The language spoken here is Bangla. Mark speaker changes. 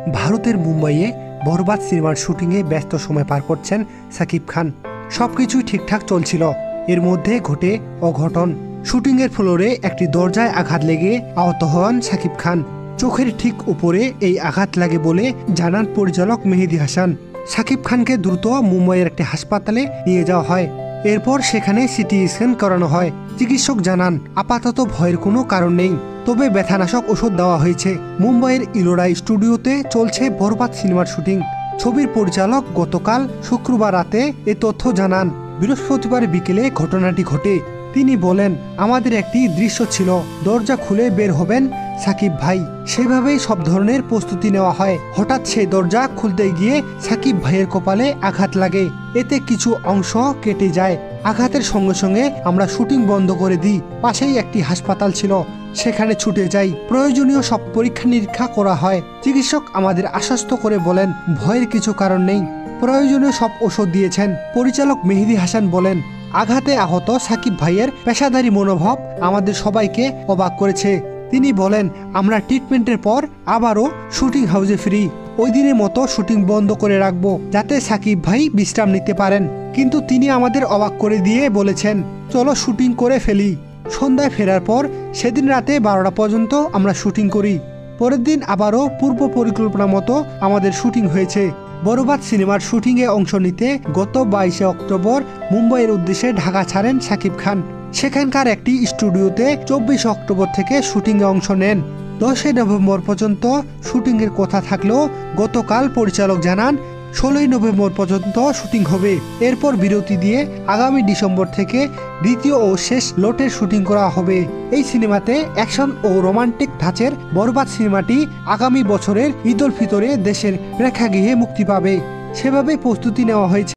Speaker 1: ভারতের মুম্বাইয়ে বরবাদ সিনেমার শুটিংয়ে ব্যস্ত সময় পার করছেন সাকিব খান। সবকিছুই ঠিকঠাক চলছিল, এর মধ্যে ঘটে অঘটন। শুটিংয়ের ফ্লোরে একটি দরজায় আঘাত লেগে আহত হন সাকিব খান। চোখের ঠিক উপরে এই আঘাত লাগে বলে জানান পরিচালক মেহেদী হাসান। সাকিব খানকে দ্রুত মুম্বাইয়ের একটি হাসপাতালে নিয়ে যাওয়া হয়। এরপর সেখানে সিটি স্ক্যান করানো হয়। চিকিৎসক জানান আপাতত ভয়ের কোনো কারণ নেই, তবে ব্যথানাশক ওষুধ দেওয়া হয়েছে। মুম্বাইয়ের ইলোরা স্টুডিওতে চলছে বরবাদ সিনেমার শুটিং। ছবির পরিচালক গতকাল শুক্রবার রাতে এ তথ্য জানান। বৃহস্পতিবার বিকেলে ঘটনাটি ঘটে। তিনি বলেন, আমাদের একটি দৃশ্য ছিল, দরজা খুলে বের হবেন সাকিব ভাই, সেভাবেই সব ধরনের প্রস্তুতি নেওয়া হয়। হঠাৎ সেই দরজা খুলতে গিয়ে সাকিব ভাইয়ের কপালে আঘাত লাগে, এতে কিছু অংশ কেটে যায়। আঘাতের সঙ্গে সঙ্গে আমরা শুটিং বন্ধ করে দিই। পাশেই একটি হাসপাতাল ছিল, সেখানে ছুটে যাই। প্রয়োজনীয় সব পরীক্ষা নিরীক্ষা করা হয়। চিকিৎসক আমাদের আশ্বস্ত করে বলেন, ভয়ের কিছু কারণ নেই, প্রয়োজনীয় সব ওষুধ দিয়েছেন। পরিচালক মেহেদী হাসান বলেন, আঘাতে আহত সাকিব ভাইয়ের পেশাদারী মনোভাব আমাদের সবাইকে অবাক করেছে। তিনি বলেন, আমরা ট্রিটমেন্টের পর আবারও শুটিং হাউসে ফিরি। ওই দিনের মতো শুটিং বন্ধ করে রাখবো, যাতে সাকিব ভাই বিশ্রাম নিতে পারেন। কিন্তু তিনি আমাদের অবাক করে দিয়ে বলেছেন, চলো শুটিং করে ফেলি। সন্ধ্যায় ফেরার পর সেদিন রাতে 12টা পর্যন্ত আমরা শুটিং করি। পরের দিন আবারও পূর্ব পরিকল্পনা মতো আমাদের শুটিং হয়েছে। বরবাদ সিনেমার শুটিংয়ে অংশ নিতে গত 22শে অক্টোবর মুম্বাইয়ের উদ্দেশ্যে ঢাকা ছাড়েন সাকিব খান। সেখানকার একটি স্টুডিওতে 24 অক্টোবর থেকে শুটিংয়ে অংশ নেন। 10 নভেম্বর পর্যন্ত শুটিংয়ের কথা থাকলেও গতকাল পরিচালক জানান 16 নভেম্বর পর্যন্ত শুটিং হবে। এরপর বিরতি দিয়ে আগামী ডিসেম্বর থেকে দ্বিতীয় ও শেষ লটের শুটিং করা হবে। এই সিনেমাতে অ্যাকশন ও রোমান্টিক ধাঁচের বরবাদ সিনেমাটি আগামী বছরের ঈদ উল ফিতরে দেশের প্রেক্ষাগৃহে মুক্তি পাবে। সেভাবেই প্রস্তুতি নেওয়া হয়েছে।